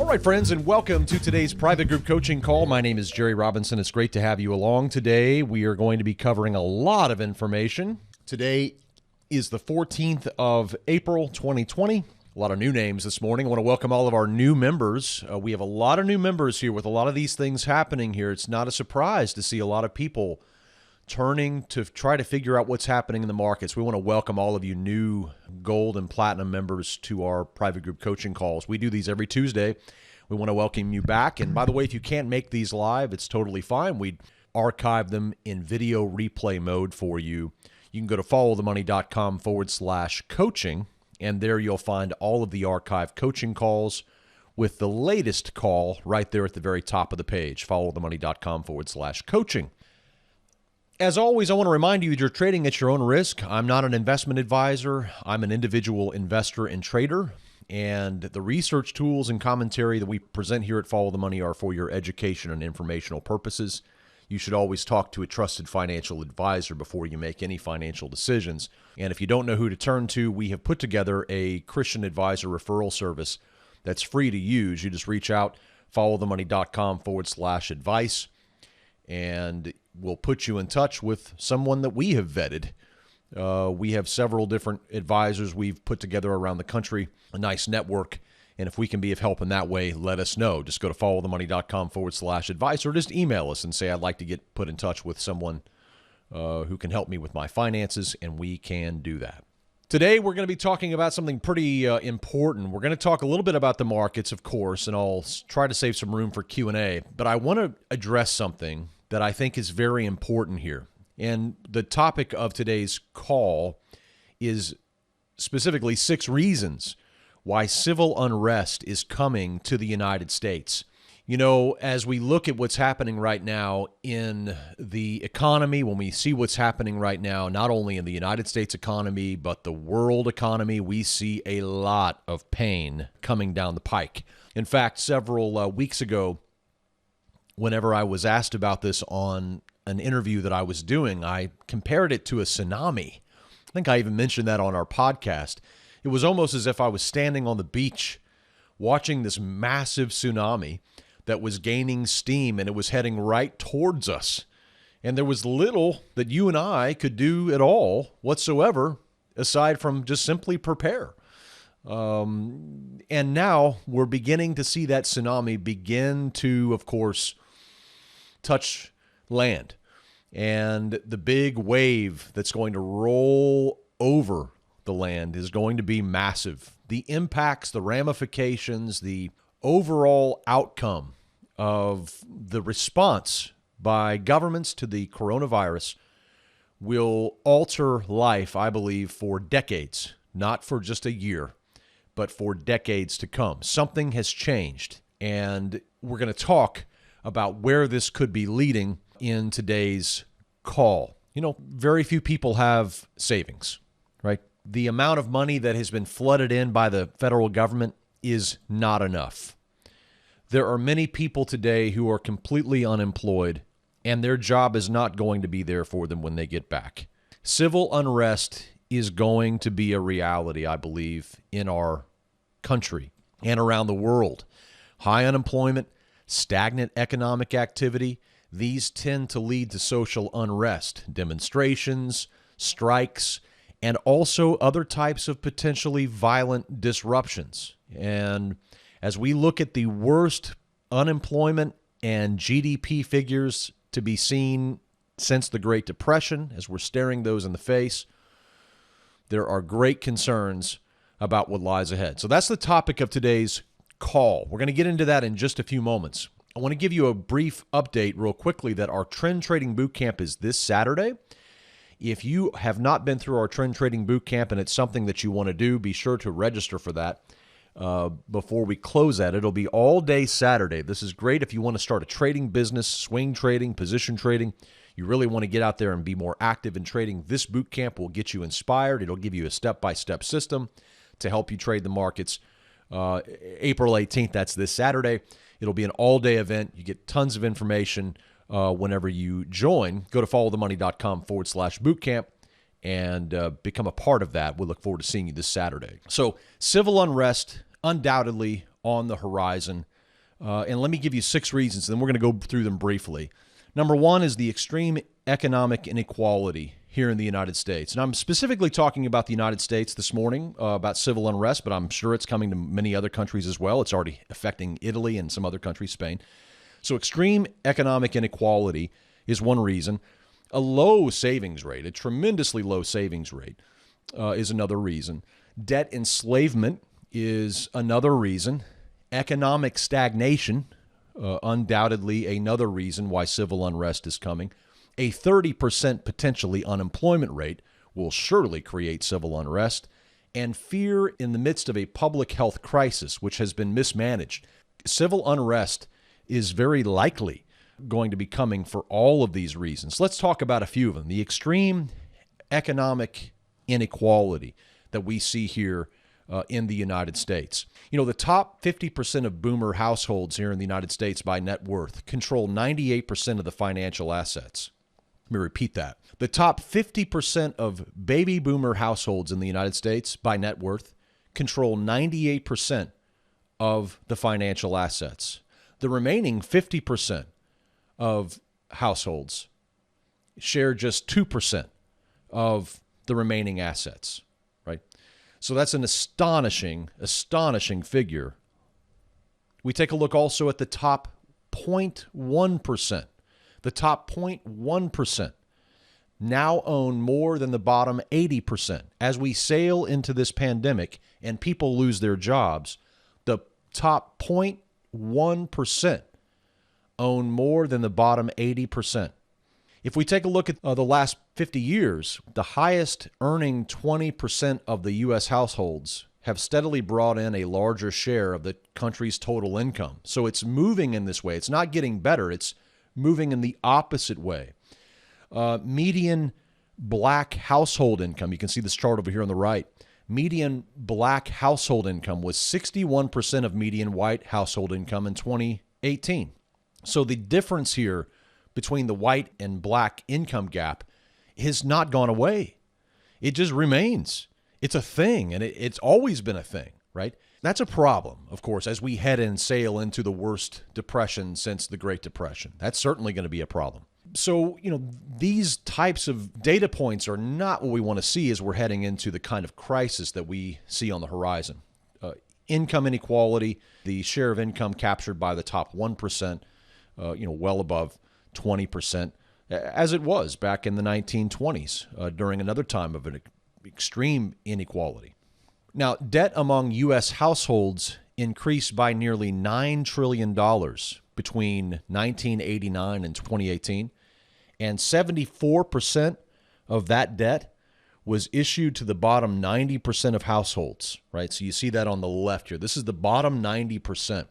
All right, friends, and welcome to today's private group coaching call. My name is Jerry Robinson. It's great to have you along today. We are going to be covering a lot of information. Today is the 14th of April, 2020. A lot of new names this morning. I want to welcome all of our new members. We have a lot of new members here with a lot of these things happening here. It's not a surprise to see a lot of people turning to try to figure out what's happening in the markets. We want to welcome all of you new gold and platinum members to our private group coaching calls. We do these every Tuesday. We want to welcome you back. And by the way, if you can't make these live, it's totally fine. We archive them in video replay mode for you. You can go to followthemoney.com/coaching, and there you'll find all of the archived coaching calls with the latest call right there at the very top of the page, followthemoney.com/coaching. As always, I want to remind you that you're trading at your own risk. I'm not an investment advisor. I'm an individual investor and trader. And the research tools and commentary that we present here at Follow the Money are for your education and informational purposes. You should always talk to a trusted financial advisor before you make any financial decisions. And if you don't know who to turn to, we have put together a Christian advisor referral service that's free to use. You just reach out, followthemoney.com/advice, and we'll put you in touch with someone that we have vetted. We have several different advisors we've put together around the country, a nice network. And if we can be of help in that way, let us know. Just go to followthemoney.com/advice or just email us and say, I'd like to get put in touch with someone who can help me with my finances, and we can do that. Today, we're going to be talking about something pretty important. We're going to talk a little bit about the markets, of course, and I'll try to save some room for Q&A. But I want to address something that I think is very important here. And the topic of today's call is specifically 6 reasons why civil unrest is coming to the United States. You know, as we look at what's happening right now in the economy, when we see what's happening right now, not only in the United States economy, but the world economy, we see a lot of pain coming down the pike. In fact, several weeks ago, whenever I was asked about this on an interview that I was doing, I compared it to a tsunami. I think I even mentioned that on our podcast. It was almost as if I was standing on the beach watching this massive tsunami that was gaining steam, and it was heading right towards us. And there was little that you and I could do at all whatsoever aside from just simply prepare. And now we're beginning to see that tsunami begin to, of course, touch land. And the big wave that's going to roll over the land is going to be massive. The impacts, the ramifications, the overall outcome of the response by governments to the coronavirus will alter life, I believe, for decades, not for just a year, but for decades to come. Something has changed, and we're going to talk about where this could be leading in today's call. You know, very few people have savings, right? The amount of money that has been flooded in by the federal government is not enough. There are many people today who are completely unemployed, and their job is not going to be there for them when they get back. Civil unrest is going to be a reality, I believe, in our country and around the world. High unemployment, stagnant economic activity, these tend to lead to social unrest, demonstrations, strikes, and also other types of potentially violent disruptions. And as we look at the worst unemployment and GDP figures to be seen since the Great Depression, as we're staring those in the face, there are great concerns about what lies ahead. So that's the topic of today's call. We're going to get into that in just a few moments. I want to give you a brief update real quickly that our Trend Trading Bootcamp is this Saturday. If you have not been through our Trend Trading Bootcamp and it's something that you want to do, be sure to register for that before we close that. It'll be all day Saturday. This is great if you want to start a trading business, swing trading, position trading. You really want to get out there and be more active in trading. This bootcamp will get you inspired. It'll give you a step-by-step system to help you trade the markets. April 18th, that's this Saturday. It'll be an all-day event. You get tons of information whenever you join. Go to followthemoney.com/bootcamp and become a part of that. We look forward to seeing you this Saturday. So civil unrest undoubtedly on the horizon. And let me give you 6 reasons, and then we're going to go through them briefly. Number 1 is the extreme economic inequality here in the United States. And I'm specifically talking about the United States this morning, about civil unrest, but I'm sure it's coming to many other countries as well. It's already affecting Italy and some other countries, Spain. So extreme economic inequality is one reason. A low savings rate, a tremendously low savings rate, is another reason. Debt enslavement is another reason. Economic stagnation, undoubtedly another reason why civil unrest is coming. A 30% potentially unemployment rate will surely create civil unrest. And fear in the midst of a public health crisis, which has been mismanaged. Civil unrest is very likely going to be coming for all of these reasons. Let's talk about a few of them. The extreme economic inequality that we see here in the United States. You know, the top 50% of boomer households here in the United States by net worth control 98% of the financial assets. Let me repeat that. The top 50% of baby boomer households in the United States by net worth control 98% of the financial assets. The remaining 50% of households share just 2% of the remaining assets, right? So that's an astonishing figure. We take a look also at the top 0.1%. The top 0.1% now own more than the bottom 80%. As we sail into this pandemic and people lose their jobs, the top 0.1% own more than the bottom 80%. If we take a look at the last 50 years, the highest earning 20% of the U.S. households have steadily brought in a larger share of the country's total income. So it's moving in this way. It's not getting better. It's moving in the opposite way. Median black household income, you can see this chart over here on the right. Median black household income was 61% of median white household income in 2018. So the difference here between the white and black income gap has not gone away. It just remains. It's a thing, and it's always been a thing, right? That's a problem, of course, as we head and sail into the worst depression since the Great Depression. That's certainly going to be a problem. So, you know, these types of data points are not what we want to see as we're heading into the kind of crisis that we see on the horizon. Income inequality, the share of income captured by the top 1%, well above 20%, as it was back in the 1920s during another time of an extreme inequality. Now, debt among U.S. households increased by nearly $9 trillion between 1989 and 2018, and 74% of that debt was issued to the bottom 90% of households, right? So you see that on the left here. This is the bottom 90%.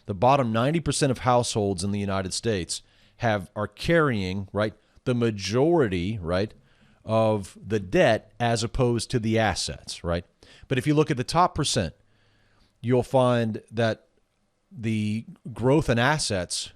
The bottom 90% of households in the United States are carrying, right, the majority, right, of the debt as opposed to the assets, right? But if you look at the top percent, you'll find that the growth in assets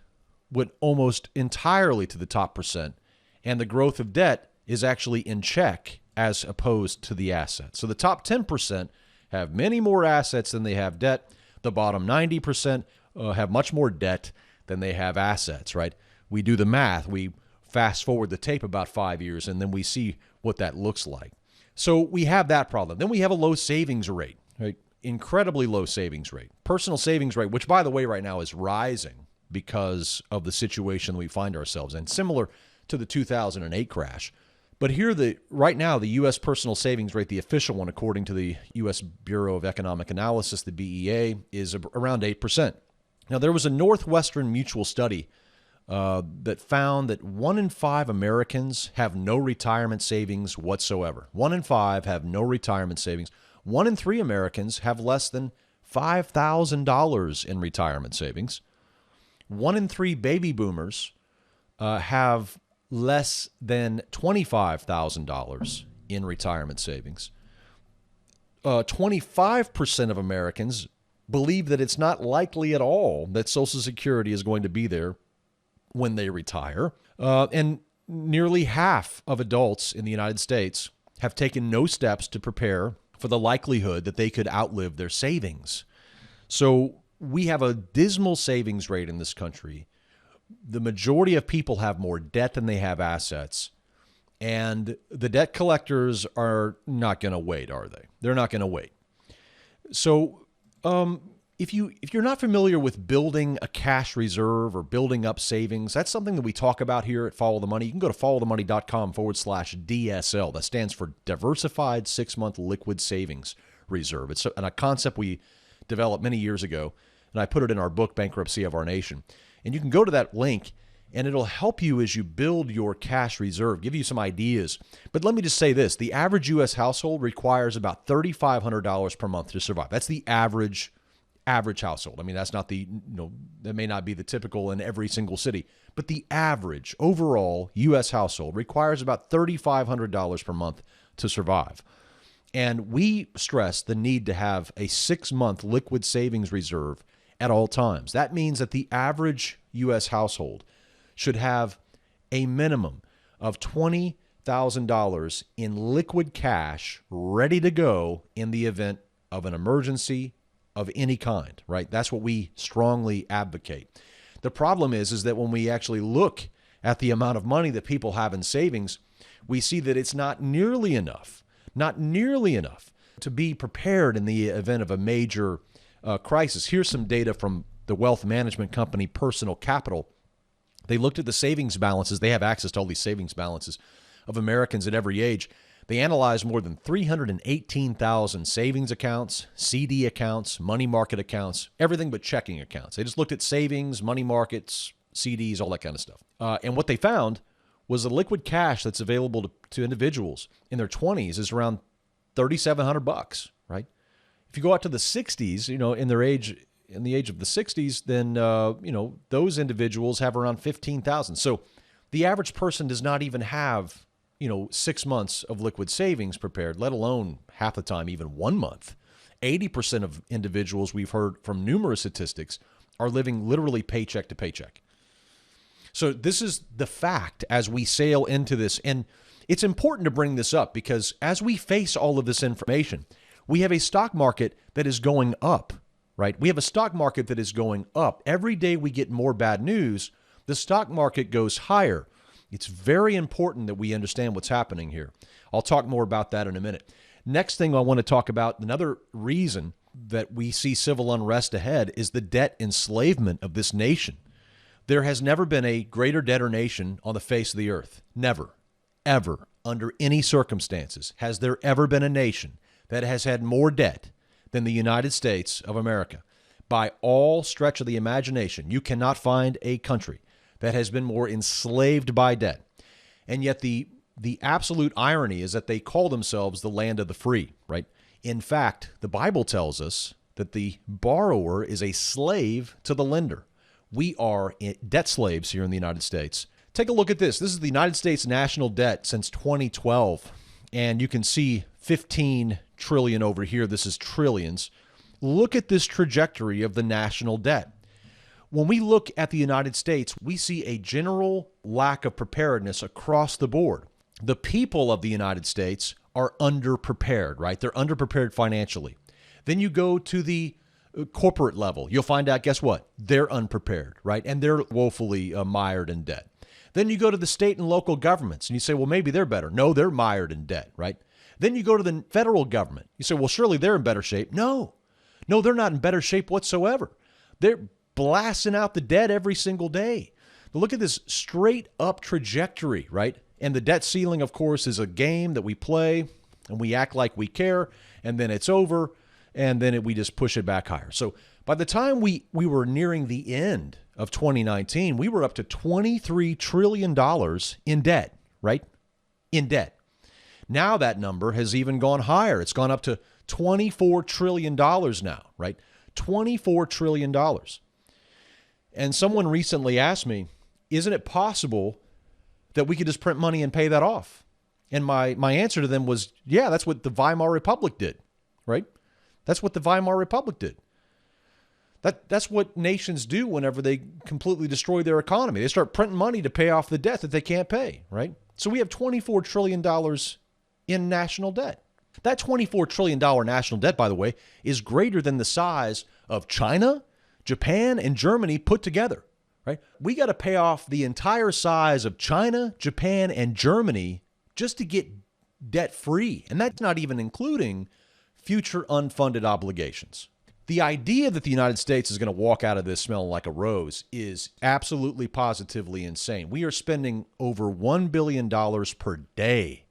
went almost entirely to the top percent, and the growth of debt is actually in check as opposed to the assets. So the top 10% have many more assets than they have debt. The bottom 90% have much more debt than they have assets, right? We do the math. We fast forward the tape about 5 years, and then we see what that looks like. So we have that problem. Then we have a low savings rate, right? Incredibly low savings rate. Personal savings rate, which, by the way, right now is rising because of the situation we find ourselves in, similar to the 2008 crash. But here, right now, the U.S. personal savings rate, the official one, according to the U.S. Bureau of Economic Analysis, the BEA, is around 8%. Now, there was a Northwestern Mutual study that found that 1 in 5 Americans have no retirement savings whatsoever. 1 in 5 have no retirement savings. 1 in 3 Americans have less than $5,000 in retirement savings. 1 in 3 baby boomers have less than $25,000 in retirement savings. 25% of Americans believe that it's not likely at all that Social Security is going to be there when they retire. And nearly half of adults in the United States have taken no steps to prepare for the likelihood that they could outlive their savings. So we have a dismal savings rate in this country. The majority of people have more debt than they have assets. And the debt collectors are not going to wait, are they? They're not going to wait. So if you're not familiar with building a cash reserve or building up savings, that's something that we talk about here at Follow the Money. You can go to followthemoney.com/DSL. That stands for Diversified 6-Month Liquid Savings Reserve. It's a concept we developed many years ago, and I put it in our book, Bankruptcy of Our Nation. And you can go to that link, and it'll help you as you build your cash reserve, give you some ideas. But let me just say this. The average U.S. household requires about $3,500 per month to survive. That's the average household. I mean, that's not that may not be the typical in every single city, but the average overall U.S. household requires about $3,500 per month to survive. And we stress the need to have a 6-month liquid savings reserve at all times. That means that the average U.S. household should have a minimum of $20,000 in liquid cash ready to go in the event of an emergency of any kind, right? That's what we strongly advocate. The problem is that when we actually look at the amount of money that people have in savings, we see that it's not nearly enough to be prepared in the event of a major crisis. Here's some data from the wealth management company Personal Capital. They looked at the savings balances. They have access to all these savings balances of Americans at every age. They analyzed more than 318,000 savings accounts, CD accounts, money market accounts, everything but checking accounts. They just looked at savings, money markets, CDs, all that kind of stuff. And what they found was the liquid cash that's available to individuals in their 20s is around $3,700, right? If you go out to the 60s, in the age of the 60s, then those individuals have around 15,000. So the average person does not even have 6 months of liquid savings prepared, let alone half the time even 1 month. 80% of individuals, we've heard from numerous statistics, are living literally paycheck to paycheck. So this is the fact as we sail into this. And it's important to bring this up because as we face all of this information, we have a stock market that is going up, right? We have a stock market that is going up. Every day we get more bad news, the stock market goes higher. It's very important that we understand what's happening here. I'll talk more about that in a minute. Next thing I want to talk about, another reason that we see civil unrest ahead is the debt enslavement of this nation. There has never been a greater debtor nation on the face of the earth. Never, ever, under any circumstances, has there ever been a nation that has had more debt than the United States of America. By all stretch of the imagination, you cannot find a country that has been more enslaved by debt. And yet the absolute irony is that they call themselves the land of the free, right? In fact, the Bible tells us that the borrower is a slave to the lender. We are debt slaves here in the United States. Take a look at this. This is the United States national debt since 2012. And you can see 15 trillion over here. This is trillions. Look at this trajectory of the national debt. When we look at the United States, we see a general lack of preparedness across the board. The people of the United States are underprepared, right? They're underprepared financially. Then you go to the corporate level. You'll find out, guess what? They're unprepared, right? And they're woefully mired in debt. Then you go to the state and local governments and you say, well, maybe they're better. No, they're mired in debt, right? Then you go to the federal government. You say, well, surely they're in better shape. No, they're not in better shape whatsoever. They're blasting out the debt every single day. But look at this straight up trajectory, right? And the debt ceiling, of course, is a game that we play and we act like we care, and then it's over, and then we just push it back higher. So by the time we were nearing the end of 2019, we were up to $23 trillion in debt, right? In debt. Now that number has even gone higher. It's gone up to $24 trillion now, right? $24 trillion. And someone recently asked me, isn't it possible that we could just print money and pay that off? And my answer to them was, yeah, that's what the Weimar Republic did, right? That's what the Weimar Republic did. That's what nations do whenever they completely destroy their economy. They start printing money to pay off the debt that they can't pay, right? So we have $24 trillion in national debt. That $24 trillion national debt, by the way, is greater than the size of China, Japan and Germany put together, right? We got to pay off the entire size of China, Japan, and Germany just to get debt free. And that's not even including future unfunded obligations. The idea that the United States is going to walk out of this smelling like a rose is absolutely positively insane. We are spending over $1 billion per day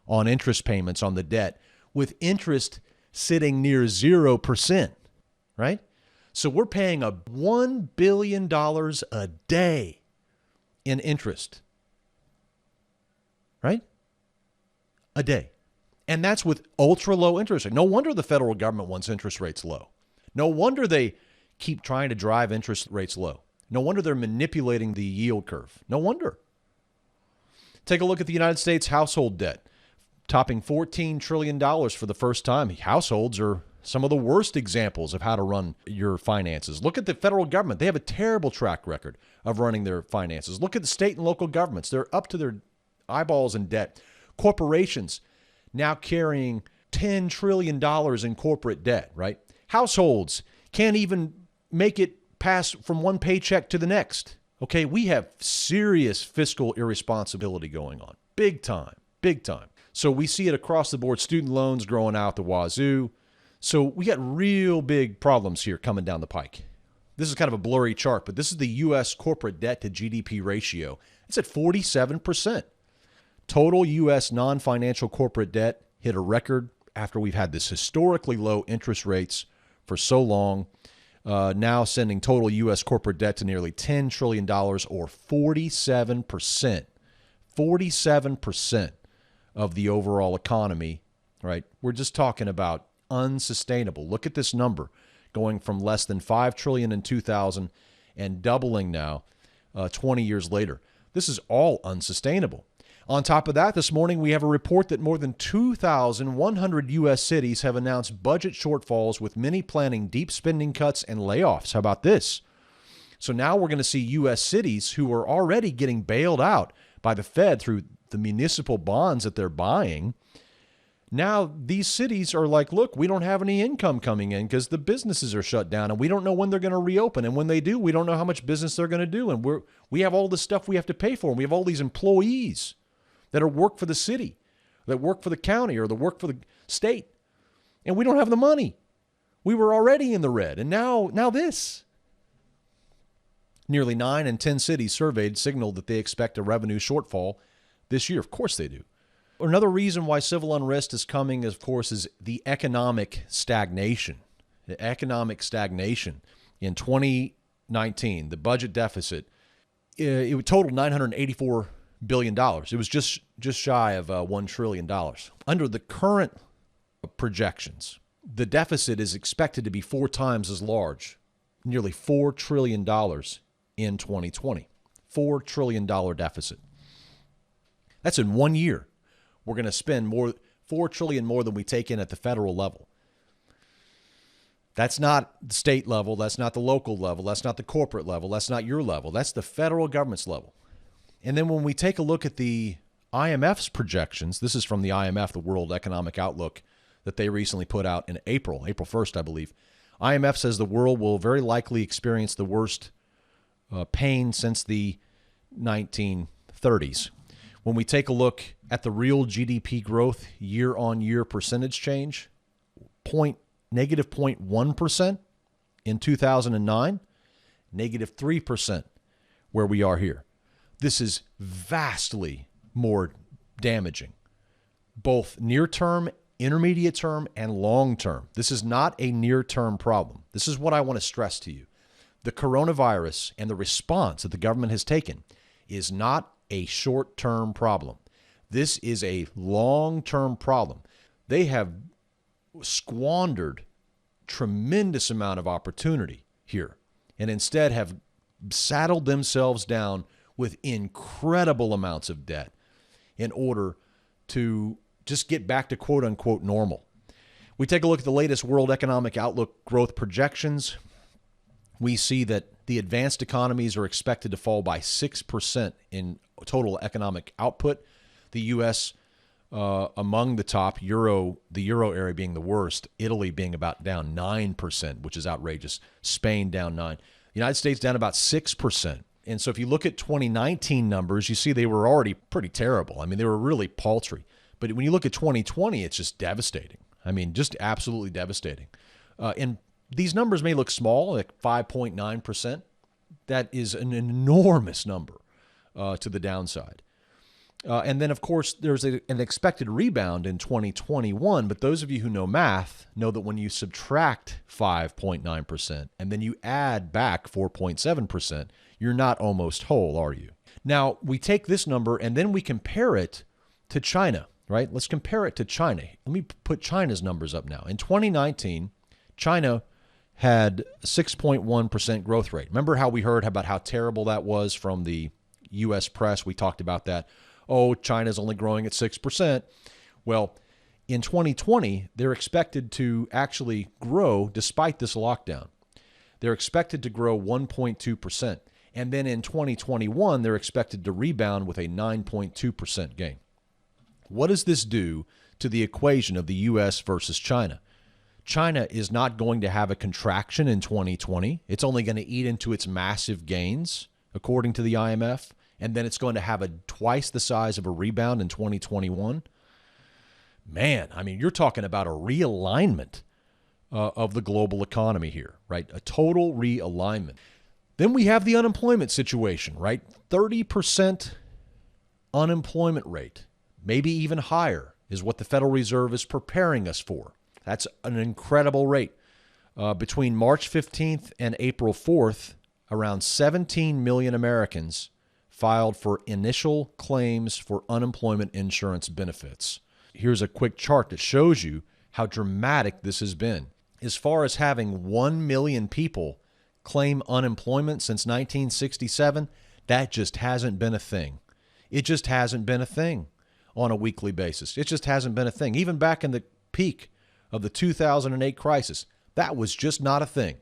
on interest payments on the debt, with interest sitting near 0%, right? So we're paying $1 billion a day in interest, right? A day. And that's with ultra low interest rate. No wonder the federal government wants interest rates low. No wonder they keep trying to drive interest rates low. No wonder they're manipulating the yield curve. No wonder. Take a look at the United States household debt, topping $14 trillion for the first time. Households are some of the worst examples of how to run your finances. Look at the federal government. They have a terrible track record of running their finances. Look at the state and local governments. They're up to their eyeballs in debt. Corporations now carrying $10 trillion in corporate debt, right? Households can't even make it pass from one paycheck to the next. Okay, we have serious fiscal irresponsibility going on. Big time, big time. So we see it across the board. Student loans growing out the wazoo. So we got real big problems here coming down the pike. This is kind of a blurry chart, but this is the U.S. corporate debt to GDP ratio. It's at 47%. Total U.S. non-financial corporate debt hit a record after we've had this historically low interest rates for so long, now sending total U.S. corporate debt to nearly $10 trillion, or 47%. 47% of the overall economy, right? We're just talking about unsustainable. Look at this number, going from less than $5 trillion in 2000 and doubling now 20 years later. This is all unsustainable. On top of that, this morning we have a report that more than 2,100 U.S. cities have announced budget shortfalls, with many planning deep spending cuts and layoffs. How about this? So now we're going to see U.S. cities who are already getting bailed out by the Fed through the municipal bonds that they're buying. Now these cities are like, look, we don't have any income coming in because the businesses are shut down, and we don't know when they're going to reopen. And when they do, we don't know how much business they're going to do. And we have all this stuff we have to pay for. And we have all these employees that are work for the city, that work for the county, or that work for the state. And we don't have the money. We were already in the red. And now this. Nearly 9 in 10 cities surveyed signaled that they expect a revenue shortfall this year. Of course they do. Another reason why civil unrest is coming, of course, is the economic stagnation. The economic stagnation. In 2019, the budget deficit, it totaled $984 billion. It was just shy of $1 trillion. Under the current projections, the deficit is expected to be 4 times as large, nearly $4 trillion in 2020. $4 trillion deficit. That's in 1 year. We're going to spend $4 trillion more than we take in at the federal level. That's not the state level. That's not the local level. That's not the corporate level. That's not your level. That's the federal government's level. And then when we take a look at the IMF's projections, this is from the IMF, the World Economic Outlook, that they recently put out in April 1st, I believe. IMF says the world will very likely experience the worst pain since the 1930s. When we take a look at the real GDP growth year-on-year percentage change, negative 0.1% in 2009, negative 3% where we are here. This is vastly more damaging, both near-term, intermediate-term, and long-term. This is not a near-term problem. This is what I want to stress to you. The coronavirus and the response that the government has taken is not a short-term problem. This is a long-term problem. They have squandered tremendous amount of opportunity here, and instead have saddled themselves down with incredible amounts of debt in order to just get back to quote-unquote normal. We take a look at the latest World Economic Outlook growth projections. We see that the advanced economies are expected to fall by 6% in total economic output. The U.S. Among the top, the euro area being the worst, Italy being about down 9%, which is outrageous. Spain down 9%. The United States down about 6%. And so if you look at 2019 numbers, you see they were already pretty terrible. I mean, they were really paltry. But when you look at 2020, it's just devastating. I mean, just absolutely devastating. And these numbers may look small, like 5.9%. That is an enormous number to the downside. And then, of course, there's an expected rebound in 2021. But those of you who know math know that when you subtract 5.9% and then you add back 4.7%, you're not almost whole, are you? Now, we take this number and then we compare it to China, right? Let's compare it to China. Let me put China's numbers up now. In 2019, China had 6.1% growth rate. Remember how we heard about how terrible that was from the U.S. press? We talked about that. Oh, China's only growing at 6%. Well, in 2020, they're expected to actually grow despite this lockdown. They're expected to grow 1.2%. And then in 2021, they're expected to rebound with a 9.2% gain. What does this do to the equation of the U.S. versus China? China is not going to have a contraction in 2020. It's only going to eat into its massive gains, according to the IMF. And then it's going to have twice the size of a rebound in 2021. Man, I mean, you're talking about a realignment of the global economy here, right? A total realignment. Then we have the unemployment situation, right? 30% unemployment rate, maybe even higher, is what the Federal Reserve is preparing us for. That's an incredible rate. Between March 15th and April 4th, around 17 million Americans filed for initial claims for unemployment insurance benefits. Here's a quick chart that shows you how dramatic this has been. As far as having 1 million people claim unemployment since 1967, that just hasn't been a thing. It just hasn't been a thing on a weekly basis. It just hasn't been a thing. Even back in the peak of the 2008 crisis, that was just not a thing.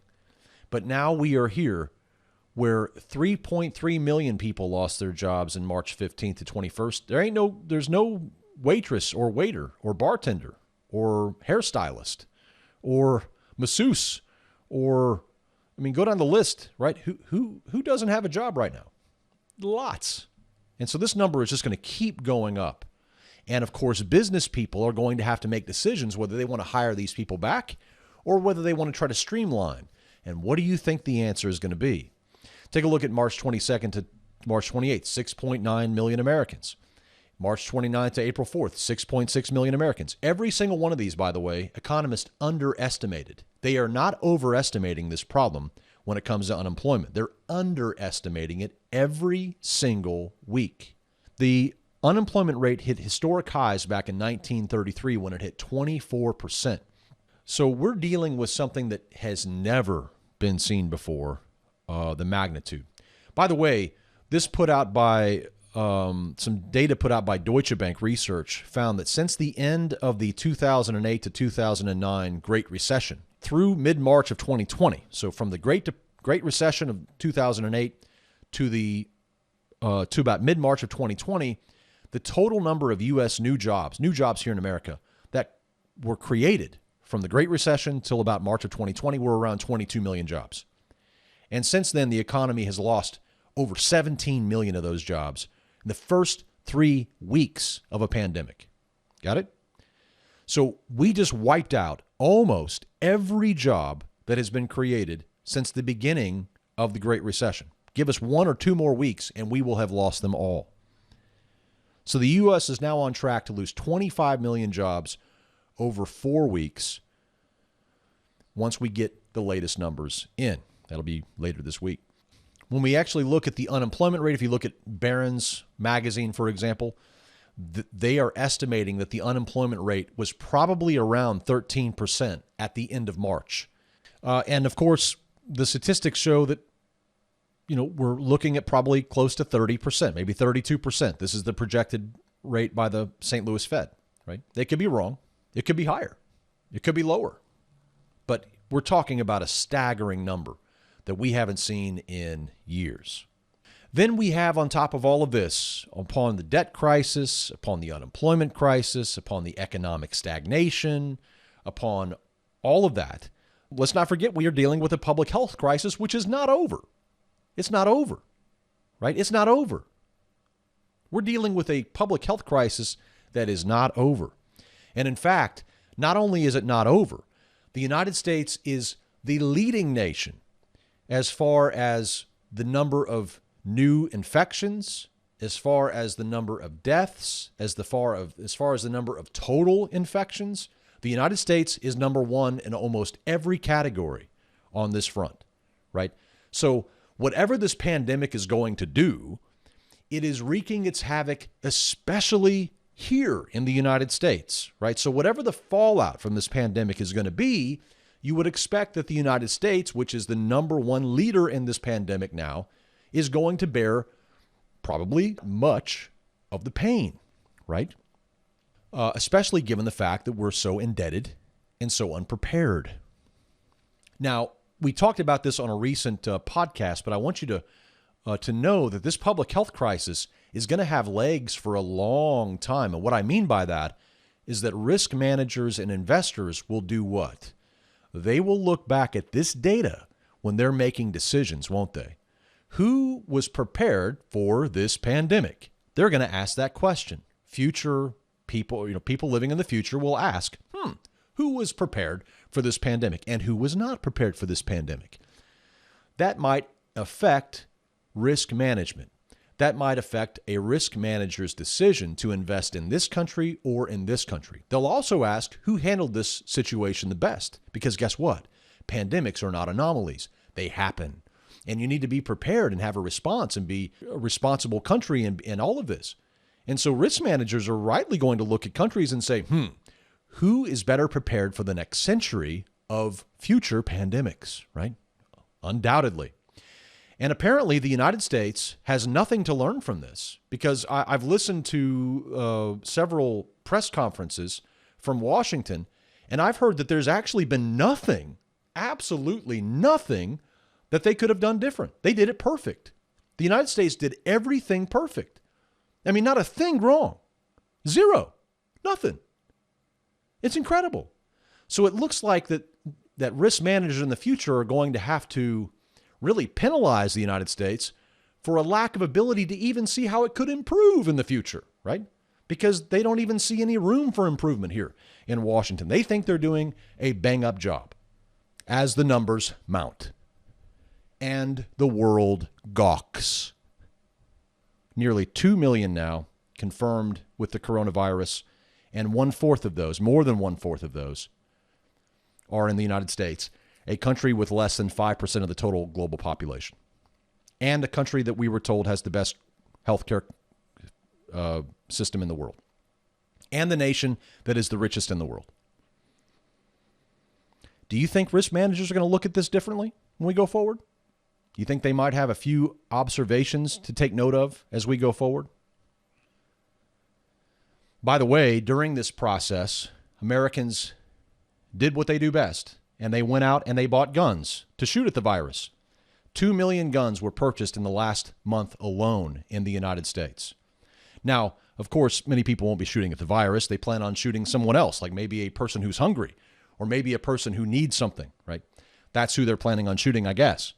But now we are here where 3.3 million people lost their jobs in March 15th to 21st. There's no waitress or waiter or bartender or hairstylist or masseuse or, I mean, go down the list, right? Who doesn't have a job right now? Lots. And so this number is just going to keep going up. And of course, business people are going to have to make decisions whether they want to hire these people back or whether they want to try to streamline. And what do you think the answer is going to be? Take a look at March 22nd to March 28th, 6.9 million Americans. March 29th to April 4th, 6.6 million Americans. Every single one of these, by the way, economists underestimated. They are not overestimating this problem when it comes to unemployment. They're underestimating it every single week. The unemployment rate hit historic highs back in 1933 when it hit 24%. So we're dealing with something that has never been seen before. The magnitude. By the way, this put out by some data put out by Deutsche Bank Research found that since the end of the 2008 to 2009 Great Recession through mid-March of 2020, so from the Great Recession of 2008 to about mid-March of 2020, the total number of U.S. new jobs here in America that were created from the Great Recession till about March of 2020 were around 22 million jobs. And since then, the economy has lost over 17 million of those jobs in the first 3 weeks of a pandemic. Got it? So we just wiped out almost every job that has been created since the beginning of the Great Recession. Give us 1 or 2 more weeks and we will have lost them all. So the U.S. is now on track to lose 25 million jobs over 4 weeks once we get the latest numbers in. That'll be later this week. When we actually look at the unemployment rate, if you look at Barron's magazine, for example, they are estimating that the unemployment rate was probably around 13% at the end of March. And of course, the statistics show that, we're looking at probably close to 30%, maybe 32%. This is the projected rate by the St. Louis Fed, right? They could be wrong. It could be higher. It could be lower. But we're talking about a staggering number that we haven't seen in years. Then we have on top of all of this, upon the debt crisis, upon the unemployment crisis, upon the economic stagnation, upon all of that, let's not forget we are dealing with a public health crisis, which is not over. It's not over, right? It's not over. We're dealing with a public health crisis that is not over. And in fact, not only is it not over, the United States is the leading nation as far as the number of new infections, as far as the number of deaths, as far as the number of total infections. The United States is number one in almost every category on this front, right? So whatever this pandemic is going to do, it is wreaking its havoc, especially here in the United States, right? So whatever the fallout from this pandemic is going to be, you would expect that the United States, which is the number one leader in this pandemic now, is going to bear probably much of the pain, right? Especially given the fact that we're so indebted and so unprepared. Now, we talked about this on a recent podcast, but I want you to know that this public health crisis is going to have legs for a long time. And what I mean by that is that risk managers and investors will do what? They will look back at this data when they're making decisions, won't they? Who was prepared for this pandemic? They're going to ask that question. Future people, people living in the future will ask, who was prepared for this pandemic and who was not prepared for this pandemic? That might affect risk management. That might affect a risk manager's decision to invest in this country or in this country. They'll also ask who handled this situation the best, because guess what? Pandemics are not anomalies. They happen. And you need to be prepared and have a response and be a responsible country in all of this. And so risk managers are rightly going to look at countries and say, who is better prepared for the next century of future pandemics, right? Undoubtedly. And apparently the United States has nothing to learn from this, because I've listened to several press conferences from Washington, and I've heard that there's actually been nothing, absolutely nothing, that they could have done different. They did it perfect. The United States did everything perfect. I mean, not a thing wrong. Zero. Nothing. It's incredible. So it looks like that risk managers in the future are going to have to really penalize the United States for a lack of ability to even see how it could improve in the future, right? Because they don't even see any room for improvement here in Washington. They think they're doing a bang-up job as the numbers mount. And the world gawks. Nearly 2 million now confirmed with the coronavirus, and more than one-fourth of those are in the United States, a country with less than 5% of the total global population, and a country that we were told has the best healthcare system in the world, and the nation that is the richest in the world. Do you think risk managers are going to look at this differently when we go forward? Do you think they might have a few observations to take note of as we go forward? By the way, during this process, Americans did what they do best, and they went out and they bought guns to shoot at the virus. 2 million guns were purchased in the last month alone in the United States. Now, of course, many people won't be shooting at the virus. They plan on shooting someone else, like maybe a person who's hungry or maybe a person who needs something, right? That's who they're planning on shooting, I guess.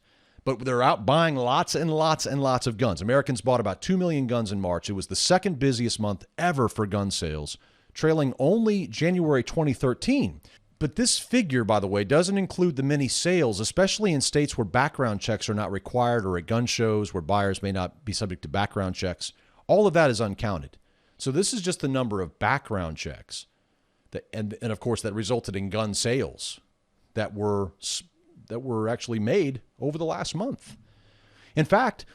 But they're out buying lots and lots and lots of guns. Americans bought about 2 million guns in March. It was the second busiest month ever for gun sales, trailing only January 2013. But this figure, by the way, doesn't include the many sales, especially in states where background checks are not required or at gun shows where buyers may not be subject to background checks. All of that is uncounted. So this is just the number of background checks. And of course, that resulted in gun sales that were actually made over the last month. In fact,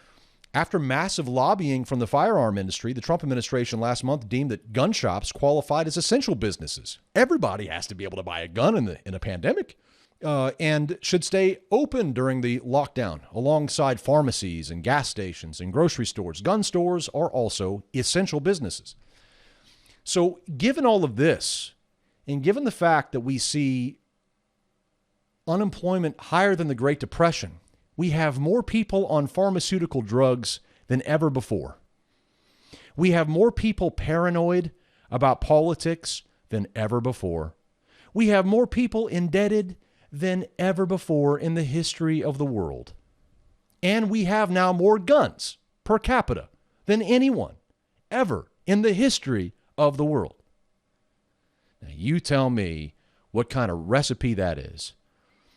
after massive lobbying from the firearm industry, the Trump administration last month deemed that gun shops qualified as essential businesses. Everybody has to be able to buy a gun in a pandemic and should stay open during the lockdown alongside pharmacies and gas stations and grocery stores. Gun stores are also essential businesses. So given all of this, and given the fact that we see unemployment higher than the Great Depression, we have more people on pharmaceutical drugs than ever before. We have more people paranoid about politics than ever before. We have more people indebted than ever before in the history of the world. And we have now more guns per capita than anyone ever in the history of the world. Now, you tell me what kind of recipe that is.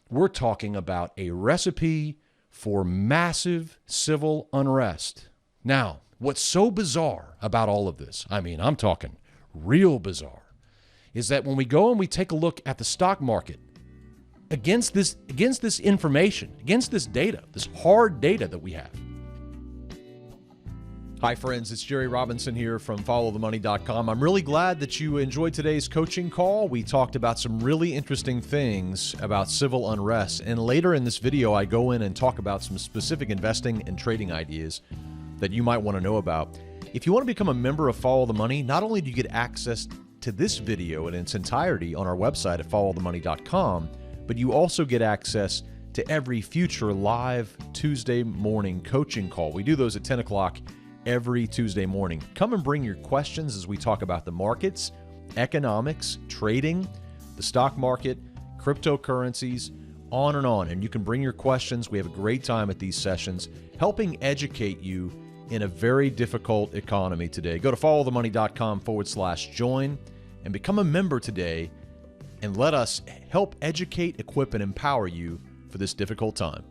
We're talking about a recipe for massive civil unrest. Now, what's so bizarre about all of this, I'm talking real bizarre, is that when we go and we take a look at the stock market against this information, against this data, this hard data that we have. Hi, friends. It's Jerry Robinson here from followthemoney.com. I'm really glad that you enjoyed today's coaching call. We talked about some really interesting things about civil unrest. And later in this video, I go in and talk about some specific investing and trading ideas that you might want to know about. If you want to become a member of Follow the Money, not only do you get access to this video in its entirety on our website at followthemoney.com, but you also get access to every future live Tuesday morning coaching call. We do those at 10 o'clock every Tuesday morning. Come and bring your questions as we talk about the markets, economics, trading, the stock market, cryptocurrencies, on and on. And you can bring your questions. We have a great time at these sessions, helping educate you in a very difficult economy today. Go to followthemoney.com/join and become a member today, and let us help educate, equip, and empower you for this difficult time.